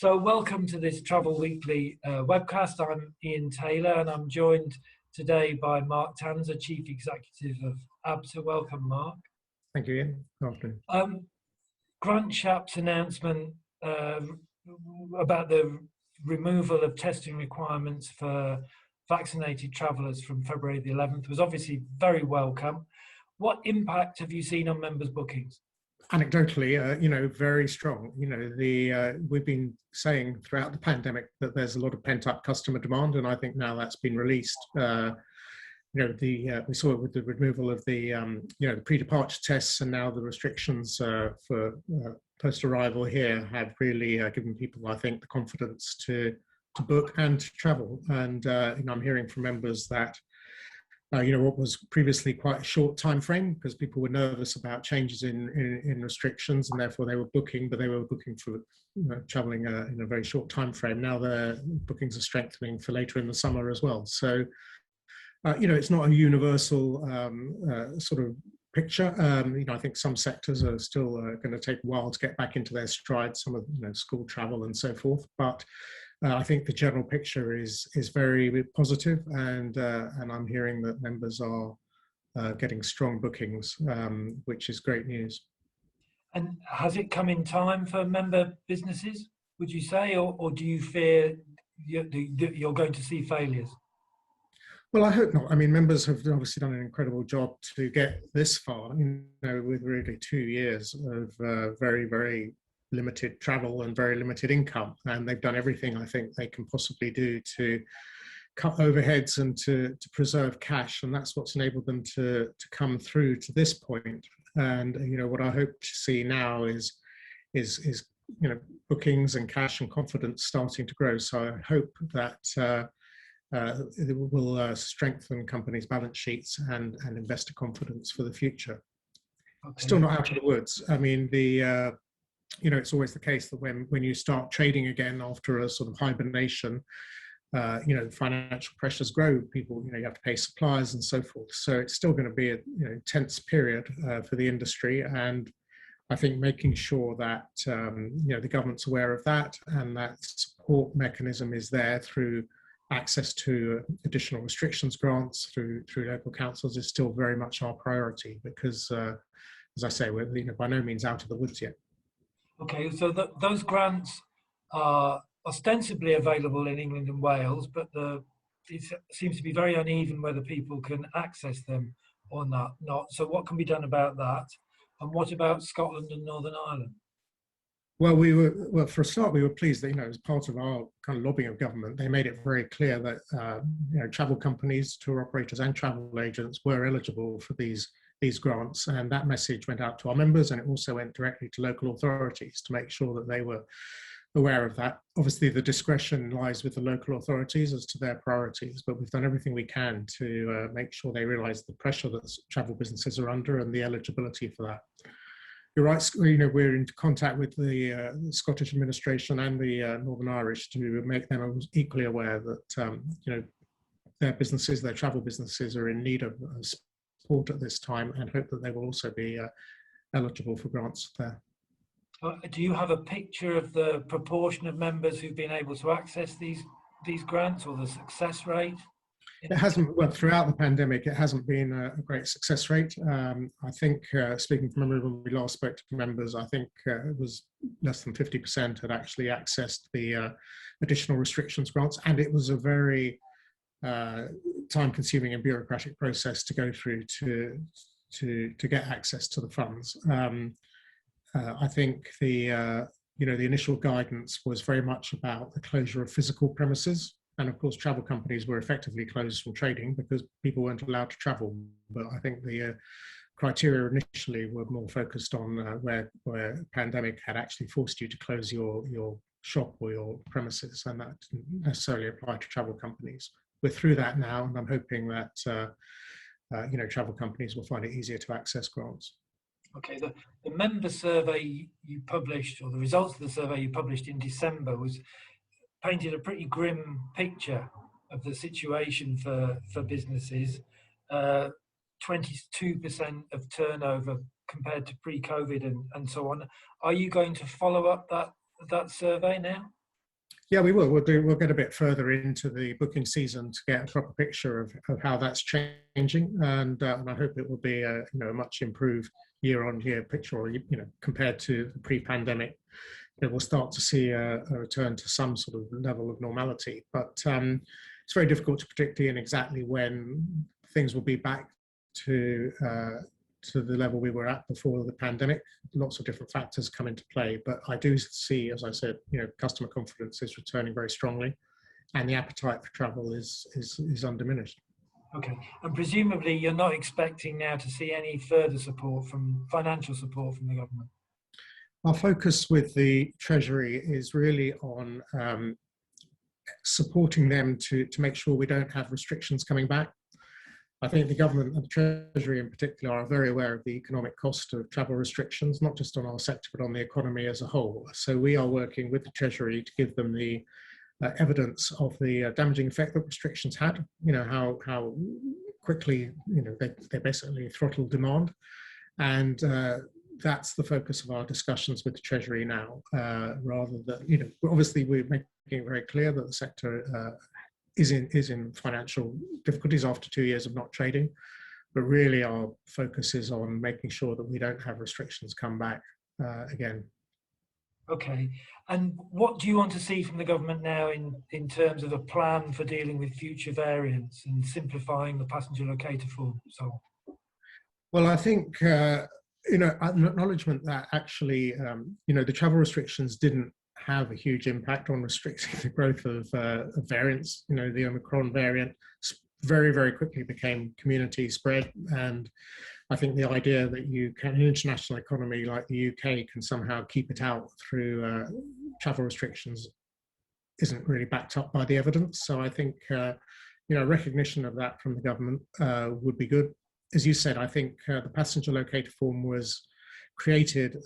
So welcome to this Travel Weekly webcast. I'm Ian Taylor and I'm joined today by Mark Tanzer, Chief Executive of Abta. Welcome, Mark. Thank you, Ian. Good afternoon. Grant Shapps' announcement about the removal of testing requirements for vaccinated travellers from February the 11th was obviously very welcome. What impact have you seen on members' bookings? Anecdotally, very strong. We've been saying throughout the pandemic that there's a lot of pent-up customer demand, and I think now that's been released. We saw it with the removal of the pre-departure tests, and now the restrictions for post-arrival here have really given people, I think, the confidence to book and to travel. And I'm hearing from members that what was previously quite a short time frame because people were nervous about changes in restrictions, and therefore they were booking, but they were booking for traveling in a very short time frame. Now their bookings are strengthening for later in the summer as well. So it's not a universal sort of picture. I think some sectors are still going to take a while to get back into their stride, some of school travel and so forth, but I think the general picture is very positive, and I'm hearing that members are getting strong bookings, which is great news. And has it come in time for member businesses, would you say, or do you fear you're going to see failures? Well, I hope not. I mean, members have obviously done an incredible job to get this far, with really 2 years of very, very limited travel and very limited income, and they've done everything I think they can possibly do to cut overheads and to preserve cash, and that's what's enabled them to come through to this point. And what I hope to see now is bookings and cash and confidence starting to grow. So I hope that it will strengthen companies' balance sheets and investor confidence for the future. Okay. Still not out of the woods. I mean, it's always the case that when you start trading again after a sort of hibernation, financial pressures grow. People, you have to pay suppliers and so forth. So it's still going to be a tense period for the industry, and I think making sure that the government's aware of that and that support mechanism is there through access to additional restrictions grants through local councils is still very much our priority, because as I say, we're by no means out of the woods yet. Okay, so those grants are ostensibly available in England and Wales, but it seems to be very uneven whether people can access them or not. So what can be done about that? And what about Scotland and Northern Ireland? Well, for a start, we were pleased that, as part of our kind of lobbying of government, they made it very clear that, travel companies, tour operators and travel agents were eligible for these grants, and that message went out to our members, and it also went directly to local authorities to make sure that they were aware of that. Obviously, the discretion lies with the local authorities as to their priorities, but we've done everything we can to make sure they realise the pressure that travel businesses are under and the eligibility for that. You're right, we're in contact with the Scottish administration and the Northern Irish to make them equally aware that their businesses, their travel businesses, are in need of support at this time, and hope that they will also be eligible for grants there. Do you have a picture of the proportion of members who've been able to access these grants, or the success rate? It hasn't, well, throughout the pandemic, it hasn't been a great success rate. I think, speaking from memory, when we last spoke to members, I think it was less than 50% had actually accessed the additional restrictions grants, and it was a very time-consuming and bureaucratic process to go through to get access to the funds. I think the initial guidance was very much about the closure of physical premises. And of course, travel companies were effectively closed from trading because people weren't allowed to travel. But I think the criteria initially were more focused on where pandemic had actually forced you to close your shop or your premises, and that didn't necessarily apply to travel companies. We're through that now, and I'm hoping that travel companies will find it easier to access grants. Okay, the member survey you published, or the results of the survey you published in December, painted a pretty grim picture of the situation for businesses. 22% of turnover compared to pre-COVID and so on. Are you going to follow up that survey now? Yeah, we will. We'll get a bit further into the booking season to get a proper picture of how that's changing, and I hope it will be a a much improved year-on-year picture, or compared to the pre-pandemic. We'll start to see a return to some sort of level of normality. But it's very difficult to predict exactly when things will be back to the level we were at before the pandemic. Lots of different factors come into play, but I do see, as I said, customer confidence is returning very strongly, and the appetite for travel is undiminished. Okay, and presumably you're not expecting now to see any further support financial support from the government. Our focus with the Treasury is really on supporting them to make sure we don't have restrictions coming back. I think the government and the Treasury in particular are very aware of the economic cost of travel restrictions, not just on our sector, but on the economy as a whole. So we are working with the Treasury to give them the evidence of the damaging effect that restrictions had, how quickly, they basically throttled demand. And that's the focus of our discussions with the Treasury now, rather than, obviously we're making it very clear that the sector is in financial difficulties after 2 years of not trading, but really our focus is on making sure that we don't have restrictions come back again. Okay, and what do you want to see from the government now in terms of a plan for dealing with future variants and simplifying the passenger locator form? So, well, I think an acknowledgement that actually the travel restrictions didn't have a huge impact on restricting the growth of variants. The Omicron variant very, very quickly became community spread. And I think the idea that an international economy like the UK can somehow keep it out through travel restrictions isn't really backed up by the evidence. So I think, recognition of that from the government would be good. As you said, I think the passenger locator form was created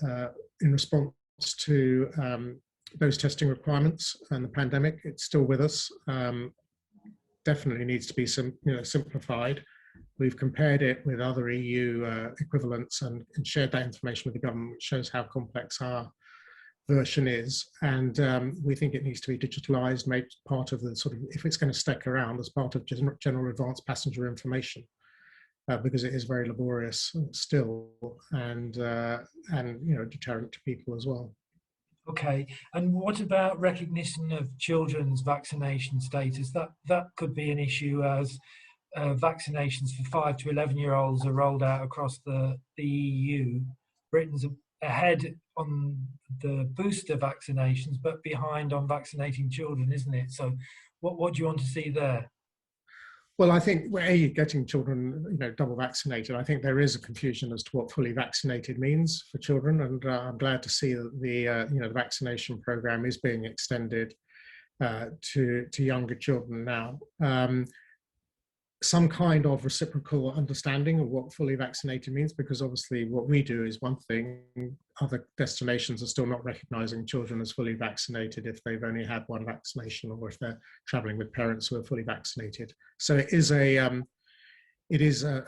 in response to those testing requirements and the pandemic. It's still with us. Definitely needs to be simplified. We've compared it with other EU equivalents and shared that information with the government, which shows how complex our version is. And we think it needs to be digitalized, made part of the if it's going to stick around, as part of general advanced passenger information, because it is very laborious still, and deterrent to people as well. okay, and what about recognition of children's vaccination status? That could be an issue as vaccinations for 5 to 11-year-olds are rolled out across the EU. Britain's ahead on the booster vaccinations, but behind on vaccinating children, isn't it? So what do you want to see there? Well, I think getting children, double vaccinated. I think there is a confusion as to what fully vaccinated means for children, and I'm glad to see that the vaccination program is being extended to younger children now. Some kind of reciprocal understanding of what fully vaccinated means, because obviously what we do is one thing. Other destinations are still not recognizing children as fully vaccinated if they've only had one vaccination, or if they're traveling with parents who are fully vaccinated. So it is a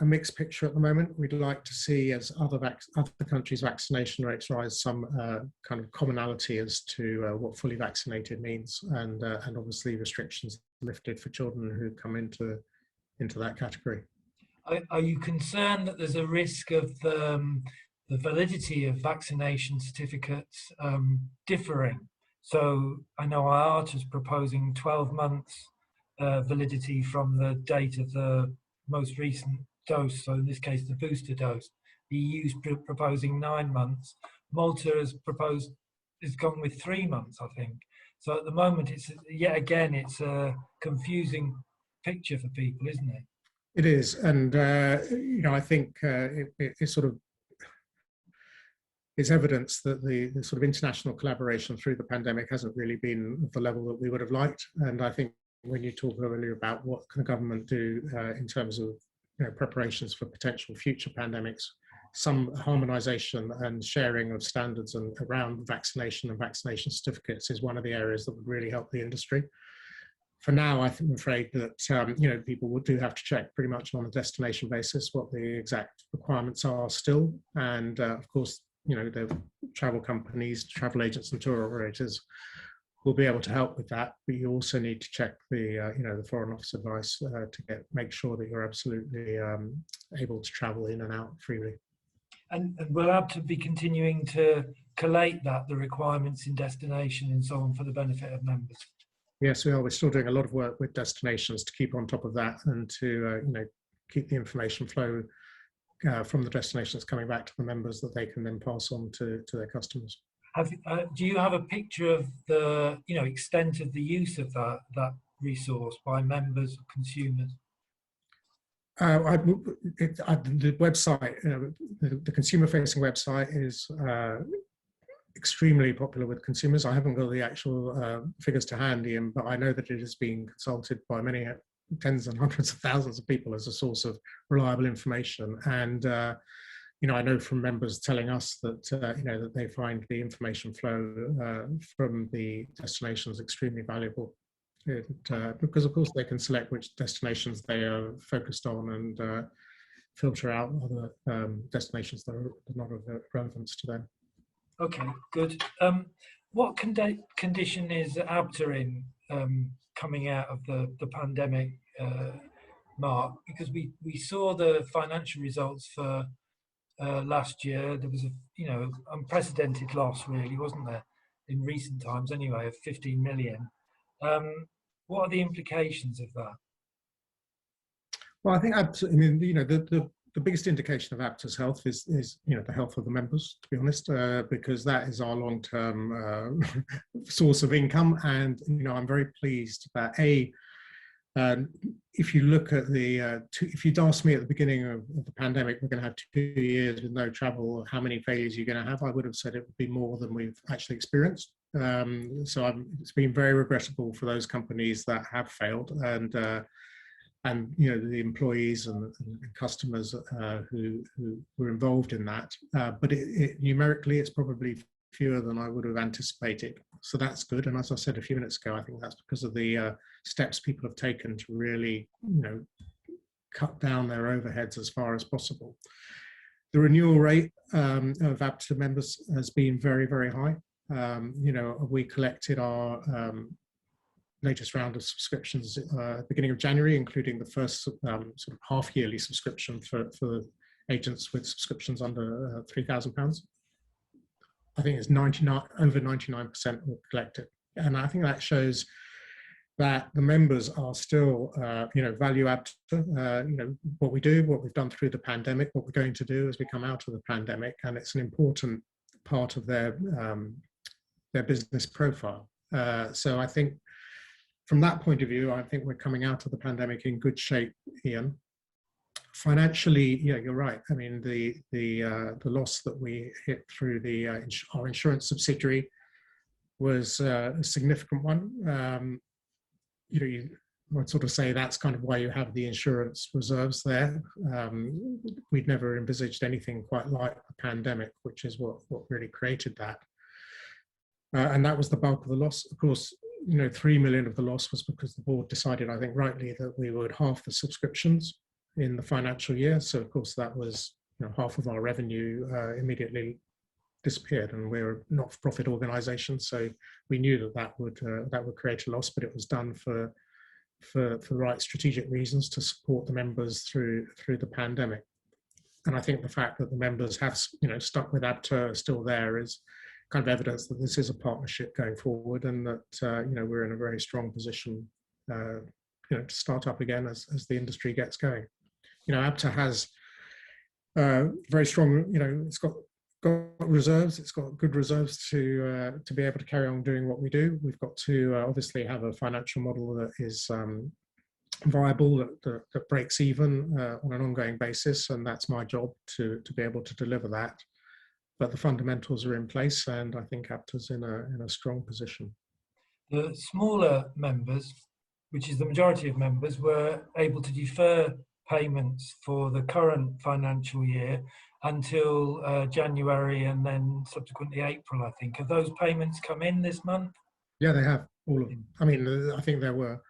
mixed picture at the moment. We'd like to see, as other countries' vaccination rates rise, some kind of commonality as to what fully vaccinated means, and obviously restrictions lifted for children who come into that category. Are you concerned that there's a risk of the validity of vaccination certificates differing? So I know IATA is proposing 12 months validity from the date of the most recent dose, so in this case the booster dose. The EU's proposing 9 months. Malta has gone with 3 months, I think. So at the moment, it's a confusing picture for people, isn't it? It is, and I think it's evidence that the sort of international collaboration through the pandemic hasn't really been at the level that we would have liked. And I think when you talk earlier about what can the government do in terms of preparations for potential future pandemics, some harmonization and sharing of standards and around vaccination and vaccination certificates is one of the areas that would really help the industry. For now, I'm afraid that people do have to check pretty much on a destination basis what the exact requirements are still, and of course, the travel companies, travel agents, and tour operators will be able to help with that. But you also need to check the the Foreign Office advice to make sure that you're absolutely able to travel in and out freely. And will Abta be continuing to collate the requirements in destination and so on for the benefit of members? Yes, we are. We're still doing a lot of work with destinations to keep on top of that and to keep the information flow from the destinations coming back to the members that they can then pass on to their customers. Do you have a picture of the extent of the use of that resource by members or consumers? The website, the consumer-facing website is extremely popular with consumers. I haven't got the actual figures to hand, Ian, but I know that it is being consulted by many tens and hundreds of thousands of people as a source of reliable information. And I know from members telling us that that they find the information flow from the destinations extremely valuable. Because of course they can select which destinations they are focused on and filter out other destinations that are not of relevance to them. Okay, good. What condition is Abta in coming out of the pandemic, Mark? Because we saw the financial results for last year. There was a unprecedented loss, really, wasn't there, in recent times anyway, of 15 million. What are the implications of that? Well, I think the biggest indication of Abta's health is the health of the members, to be honest, because that is our long-term source of income. And I'm very pleased that if you look at if you'd asked me at the beginning of the pandemic, we're going to have 2 years with no travel, how many failures you're going to have, I would have said it would be more than we've actually experienced. So it's been very regrettable for those companies that have failed, and the employees and customers who were involved in that. But numerically, it's probably fewer than I would have anticipated. So that's good. And as I said a few minutes ago, I think that's because of the steps people have taken to really, cut down their overheads as far as possible. The renewal rate of Abta members has been very, very high. We collected our latest round of subscriptions at the beginning of January, including the first sort of half-yearly subscription for agents with subscriptions under £3,000. I think it's over 99% were collected, and I think that shows that the members are still, value Abta, what we do, what we've done through the pandemic, what we're going to do as we come out of the pandemic, and it's an important part of their business profile. So I think, from that point of view, I think we're coming out of the pandemic in good shape, Ian. Financially, yeah, you're right. I mean, the loss that we hit through our insurance subsidiary was a significant one. I'd sort of say that's kind of why you have the insurance reserves there. We'd never envisaged anything quite like the pandemic, which is what really created that. And that was the bulk of the loss. Of course, 3 million of the loss was because the board decided, I think rightly, that we would halve the subscriptions in the financial year. So of course that was half of our revenue immediately disappeared, and we're a not-for-profit organisation, so we knew that would create a loss, but it was done for the right strategic reasons to support the members through the pandemic. And I think the fact that the members have stuck with Abta still there is kind of evidence that this is a partnership going forward, and that we're in a very strong position to start up again as the industry gets going. Abta has very strong, it's got reserves, it's got good reserves to be able to carry on doing what we do. We've got to obviously have a financial model that is viable, that breaks even on an ongoing basis, and that's my job to be able to deliver that. But the fundamentals are in place, and I think Abta's in a strong position. The smaller members, which is the majority of members, were able to defer payments for the current financial year until January and then subsequently April, I think. Have those payments come in this month? Yeah, they have, all of them. I mean, I think there were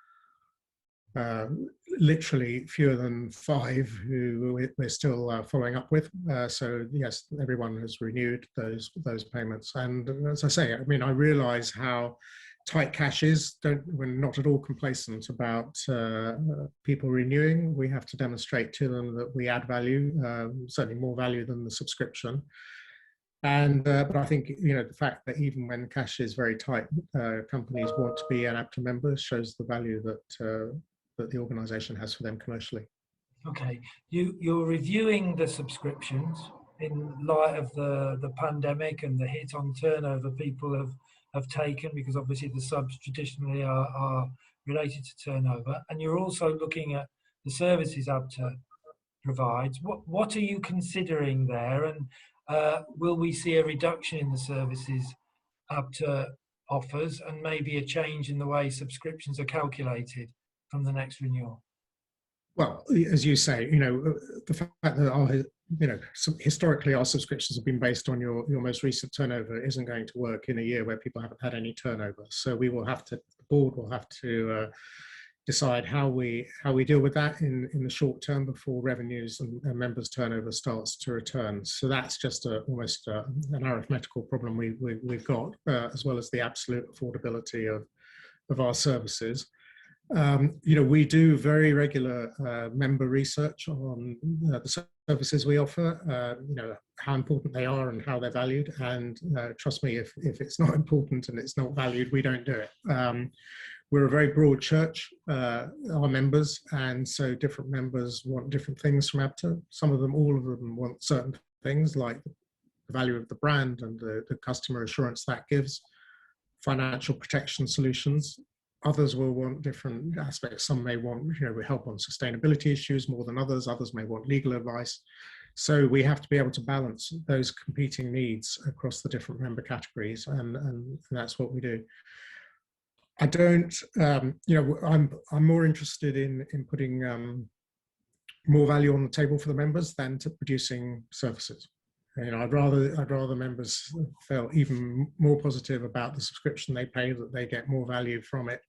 literally fewer than 5 who we're still following up with. So yes, everyone has renewed those payments. And as I say, I mean, I realise how tight caches. We're not at all complacent about people renewing. We have to demonstrate to them that we add value, certainly more value than the subscription. And but I think the fact that even when cash is very tight, companies want to be an Abta member shows the value that that the organisation has for them commercially. Okay, you're reviewing the subscriptions in light of the pandemic and the hit on turnover people have taken, because obviously the subs traditionally are related to turnover, and you're also looking at the services Abta provides. What are you considering there, and will we see a reduction in the services Abta offers, and maybe a change in the way subscriptions are calculated from the next renewal? Well, as you say, the fact that our, historically our subscriptions have been based on your most recent turnover isn't going to work in a year where people haven't had any turnover. So we will have to, the board will have to decide how we deal with that in the short term before revenues and members' turnover starts to return. So that's just almost an arithmetical problem we've got, as well as the absolute affordability of our services. We do very regular member research on the services we offer, how important they are and how they're valued. And trust me, if it's not important and it's not valued, we don't do it. We're a very broad church, our members, and so different members want different things from Abta. Some of them, all of them want certain things like the value of the brand and the customer assurance that gives, financial protection solutions. Others will want different aspects. Some may want help on sustainability issues more than others. Others may want legal advice. So we have to be able to balance those competing needs across the different member categories, and that's what we do. I don't, I'm more interested in putting more value on the table for the members than to producing services. I'd rather members feel even more positive about the subscription they pay, that they get more value from it,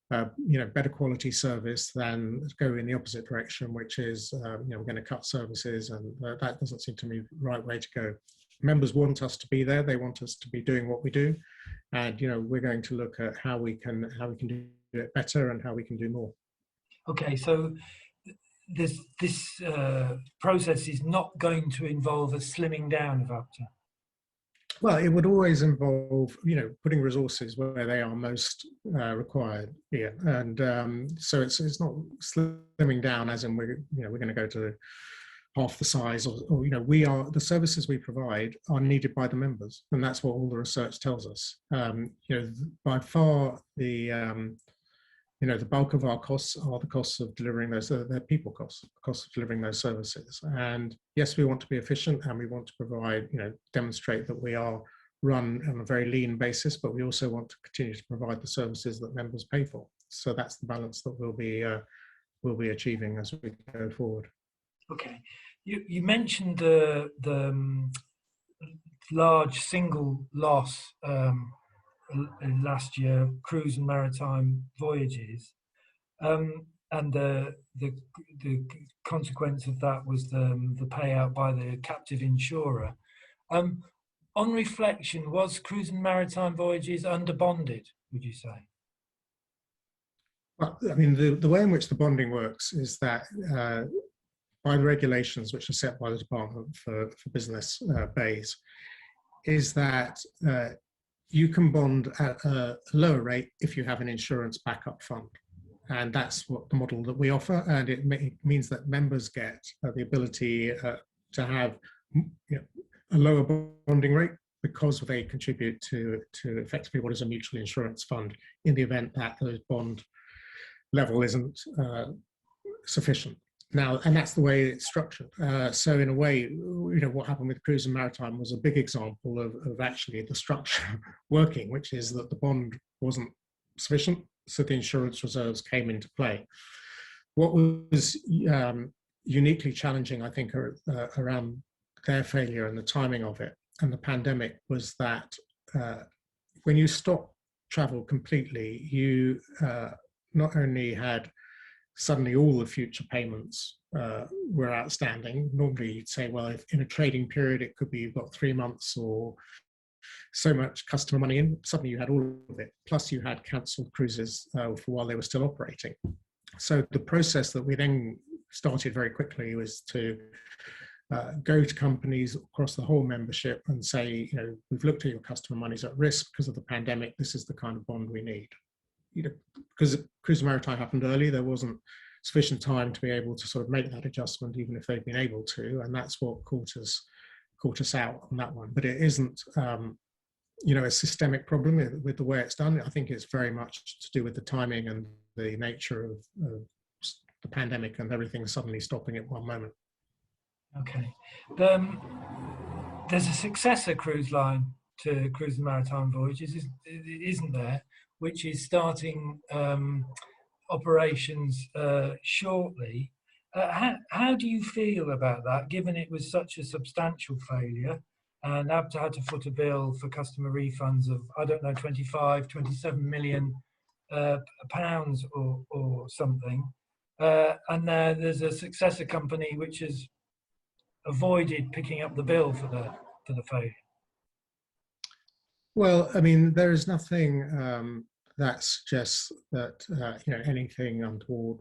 better quality service, than go in the opposite direction, which is we're going to cut services, and that doesn't seem to me the right way to go. Members want us to be there; they want us to be doing what we do, and we're going to look at how we can do it better and how we can do more. Okay, so this process is not going to involve a slimming down of Abta. Well, it would always involve, putting resources where they are most required. Yeah, and so it's not slimming down as in we're going to go to half the size, or the services we provide are needed by the members, and that's what all the research tells us. By far the bulk of our costs are the costs of delivering those, they're people costs, the costs of delivering those services. And yes, we want to be efficient, and we want to provide, demonstrate that we are run on a very lean basis, but we also want to continue to provide the services that members pay for. So that's the balance that we'll be achieving as we go forward. Okay, you mentioned the large single loss last year, cruise and maritime voyages, and the consequence of that was the payout by the captive insurer. On reflection, was cruise and maritime voyages underbonded, would you say? Well, I mean, the way in which the bonding works is that by the regulations which are set by the Department for Business Bays, is that you can bond at a lower rate if you have an insurance backup fund. And that's what the model that we offer. And it means that members get the ability to have a lower bonding rate because they contribute to effectively what is a mutual insurance fund in the event that the bond level isn't sufficient. Now, and that's the way it's structured. So in a way, what happened with cruise and maritime was a big example of actually the structure working, which is that the bond wasn't sufficient, so the insurance reserves came into play. What was uniquely challenging, I think, around their failure and the timing of it and the pandemic was that when you stop travel completely, you not only had suddenly all the future payments were outstanding. Normally you'd say, well, if in a trading period, it could be you've got 3 months or so much customer money in, suddenly you had all of it, plus you had cancelled cruises for while they were still operating. So the process that we then started very quickly was to go to companies across the whole membership and say, you know, we've looked at your customer money's at risk because of the pandemic. This is the kind of bond we need. You know, because Cruise and Maritime happened early, there wasn't sufficient time to be able to sort of make that adjustment, even if they'd been able to, and that's what caught us out on that one. But it isn't, you know, a systemic problem with the way it's done. I think it's very much to do with the timing and the nature of the pandemic and everything suddenly stopping at one moment. Okay. There's a successor cruise line to Cruise and Maritime Voyages, isn't there, which is starting operations shortly. How do you feel about that, given it was such a substantial failure and Abta had to foot a bill for customer refunds of, I don't know, 25, 27 million pounds or something. And there's a successor company which has avoided picking up the bill for the failure. Well, I mean, there is nothing that suggests that you know, anything untoward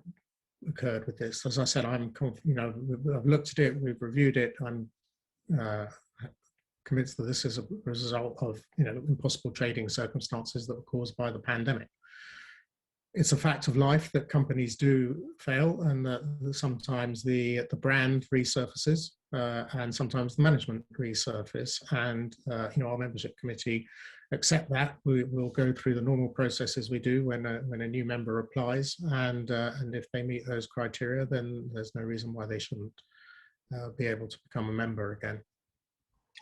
occurred with this. As I said, you know, I've looked at it, we've reviewed it. I'm convinced that this is a result of, you know, impossible trading circumstances that were caused by the pandemic. It's a fact of life that companies do fail, and that sometimes the brand resurfaces, and sometimes the management resurface. And you know, our membership committee accept that. We'll go through the normal processes we do when a new member applies, and if they meet those criteria, then there's no reason why they shouldn't be able to become a member again.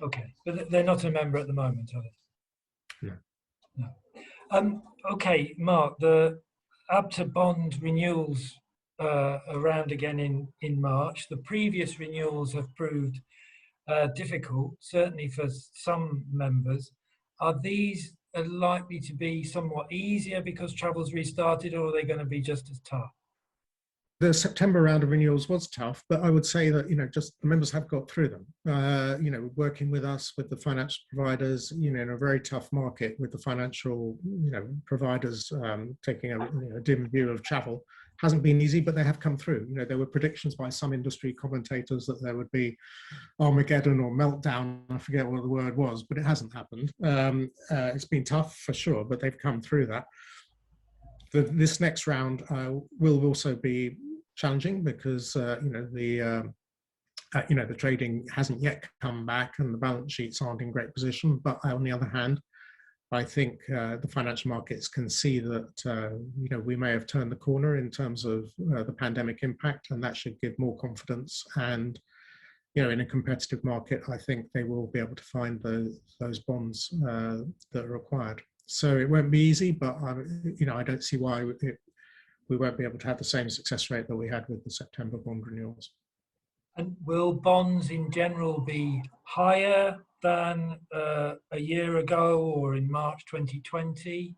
Okay, but they're not a member at the moment, are they? No. No. Okay, Mark, the Abta bond renewals around again in March. The previous renewals have proved difficult, certainly for some members. Are these likely to be somewhat easier because travel's restarted, or are they going to be just as tough? The September round of renewals was tough, but I would say that, you know, just the members have got through them. You know, working with us, with the financial providers, you know, in a very tough market with the financial, you know, providers taking a dim view of travel, hasn't been easy, but they have come through. You know, there were predictions by some industry commentators that there would be Armageddon or meltdown. I forget what the word was, but it hasn't happened. It's been tough for sure, but they've come through that. This next round will also be challenging because you know, the trading hasn't yet come back and the balance sheets aren't in great position. But on the other hand, I think the financial markets can see that you know, we may have turned the corner in terms of the pandemic impact, and that should give more confidence. And you know, in a competitive market, I think they will be able to find those bonds that are required. So it won't be easy, but you know, I don't see why we won't be able to have the same success rate that we had with the September bond renewals. And will bonds in general be higher than a year ago or in March 2020,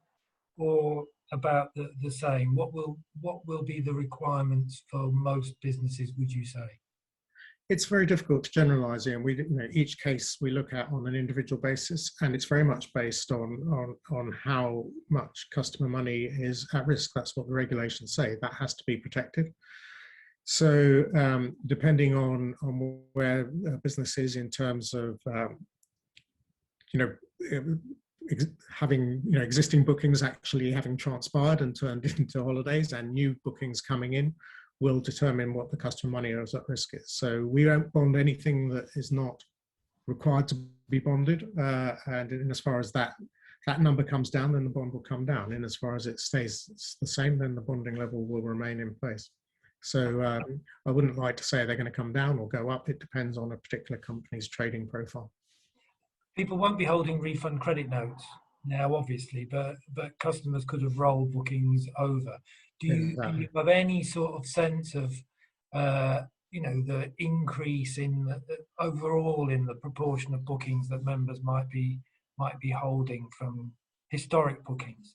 or about the same? What will be the requirements for most businesses, would you say? It's very difficult to generalize, and you know, each case we look at on an individual basis, and it's very much based on how much customer money is at risk. That's what the regulations say. That has to be protected. So depending on where a business is in terms of you know, having, you know, existing bookings actually having transpired and turned into holidays, and new bookings coming in, will determine what the customer money is at risk is. So we don't bond anything that is not required to be bonded, and as far as that number comes down, then the bond will come down, and as far as it stays the same, then the bonding level will remain in place. So I wouldn't like to say they're going to come down or go up. It depends on a particular company's trading profile. People won't be holding refund credit notes now, obviously, but customers could have rolled bookings over. Do you have any sort of sense of you know, the increase in overall in the proportion of bookings that members might be holding from historic bookings?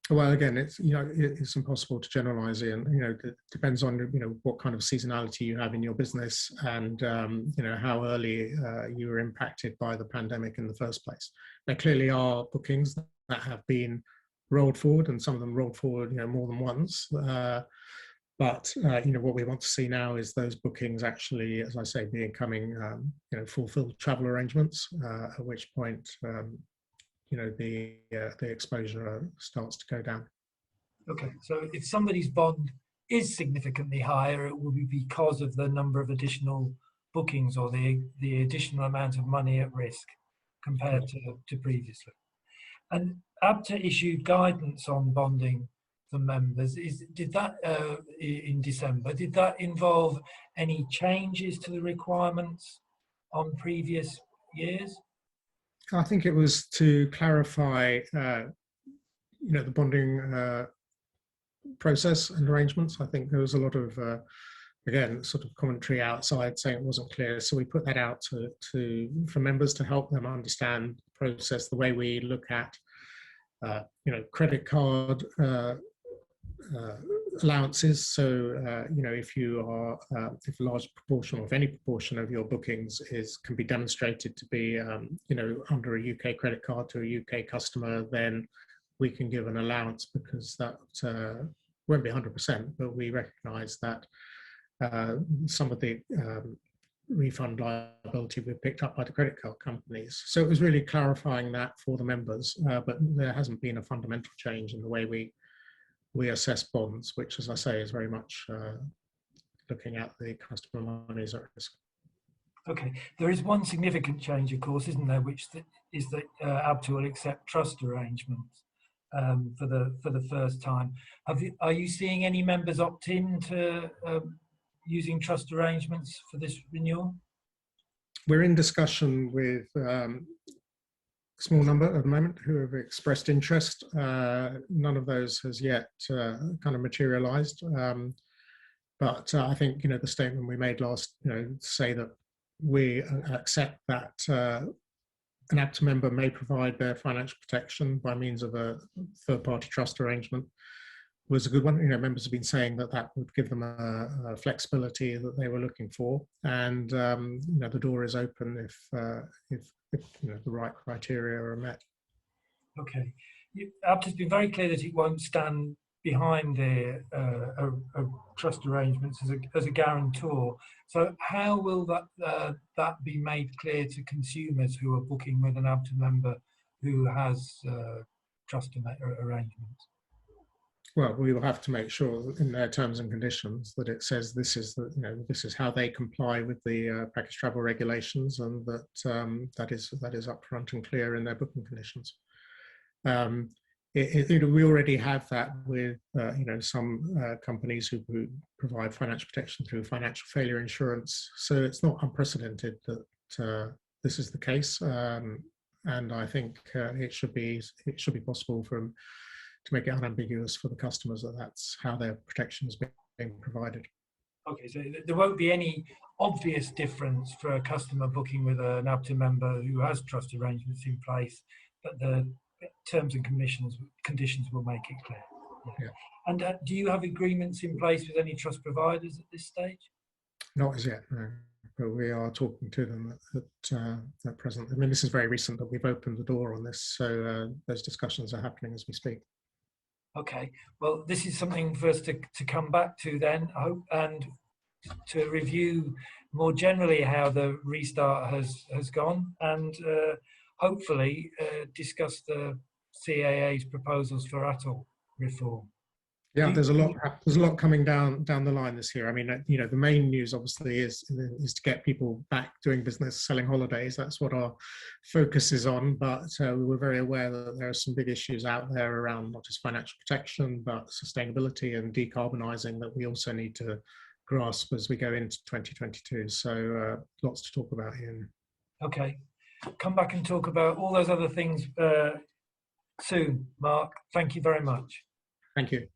Well, again, it's impossible to generalize, Ian. It depends on what kind of seasonality you have in your business, and how early you were impacted by the pandemic in the first place. There clearly are bookings that have been rolled forward, and some of them rolled forward more than once. But what we want to see now is those bookings actually, as I say, becoming fulfilled travel arrangements. At which point the exposure starts to go down. Okay, so if somebody's bond is significantly higher, it will be because of the number of additional bookings or the additional amount of money at risk compared to previously. And Abta issued guidance on bonding for members. Did that in December? Did that involve any changes to the requirements on previous years? I think it was to clarify, the bonding process and arrangements. I think there was a lot of, again, sort of commentary outside saying it wasn't clear. So we put that out for members to help them understand the process, the way we look at, credit card allowances. So, if a large proportion of any proportion of your bookings can be demonstrated to be, under a UK credit card to a UK customer, then we can give an allowance, because that won't be 100%, but we recognise that some of the refund liability will be picked up by the credit card companies. So it was really clarifying that for the members, but there hasn't been a fundamental change in the way we assess bonds, which, as I say, is very much looking at the customer monies at risk. Okay, there is one significant change, of course, isn't there, which is that Abta will accept trust arrangements for the first time. Are you seeing any members opt in to using trust arrangements for this renewal? We're in discussion with a small number at the moment who have expressed interest. None of those has yet kind of materialized. But I think, the statement we made last, say that we accept that an Abta member may provide their financial protection by means of a third-party trust arrangement was a good one. Members have been saying that would give them a flexibility that they were looking for, and the door is open if the right criteria are met. Okay. Abta's been very clear that it won't stand behind the trust arrangements as a guarantor. So how will that be made clear to consumers who are booking with an Abta member who has trust arrangements? Well, we will have to make sure in their terms and conditions that it says this is how they comply with the package travel regulations, and that is upfront and clear in their booking conditions. We already have that with some companies who provide financial protection through financial failure insurance. So it's not unprecedented that this is the case, and I think it should be possible to make it unambiguous for the customers that that's how their protection is being provided. Okay, so there won't be any obvious difference for a customer booking with an Abta member who has trust arrangements in place, but the terms and conditions will make it clear. Yeah. And do you have agreements in place with any trust providers at this stage? Not as yet, no. But we are talking to them at present. I mean, this is very recent that we've opened the door on this, so those discussions are happening as we speak. Okay, well, this is something for us to come back to then, I hope, and to review more generally how the restart has gone, and hopefully discuss the CAA's proposals for ATOL reform. Yeah, there's a lot coming down the line this year. I mean, the main news obviously is to get people back doing business, selling holidays. That's what our focus is on. But we're very aware that there are some big issues out there around not just financial protection, but sustainability and decarbonising that we also need to grasp as we go into 2022. So lots to talk about here. Okay, come back and talk about all those other things soon, Mark. Thank you very much. Thank you.